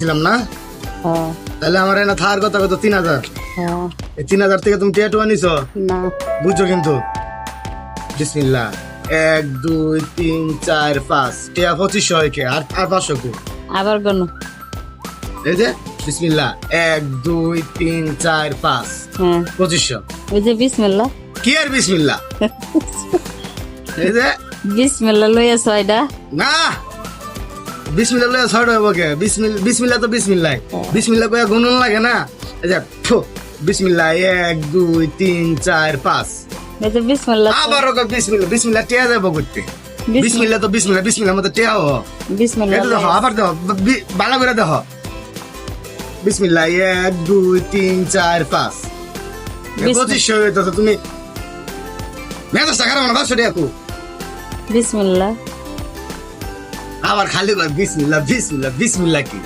ছিলাম না, হ্যাঁ তাহলে আমার এনে থাকার কথা কত 3000। হ্যাঁ এই 3000 থেকে তুমি টিয়া টুয়া নিছো, না বুঝছো কিন্তু। বিসমিল্লাহ, 1 2 3 4 5 টিয়া 2500 হয়েছে, আর 500 কো। আবার গণ এই যে বিসমিল্লাহ, 1 2 3 4 5 হ্যাঁ 2500। ওই যে বিসমিল্লাহ কি আর বিসমিল্লাহ, এই যে বিসমিল্লাহ লইয়া ছয়টা না, বিসমিল্লাহ লয়ে ছড় হইব কে? বিসমিল্লাহ তো বিসমিল্লাহ, বিসমিল্লাহ কইয়া গুনুন লাগে না। এই যে ফু, বিসমিল্লাহ 1 2 3 4 5, ওই যে বিসমিল্লাহ আবার বিসমিল্লাহ, বিসমিল্লাহ টিয়া যাবো করতে। বিসমিল্লাহ তো বিসমিল্লাহ, বিসমিল্লাহ মতো টিয়া হো। বিসমিল্লাহ এটা দেখো, আবার দেখো, ভালো করে দেখো। বিসমিল্লাহ 1 2 3 4 5 2500 হইতো। তুমি মেজাজ টাকা না 500 টাকা কো। বিসমিল্লাহ আবার খালি বিসমিল্লাহ বিসমিল্লাহ বিসমিল্লাহ কি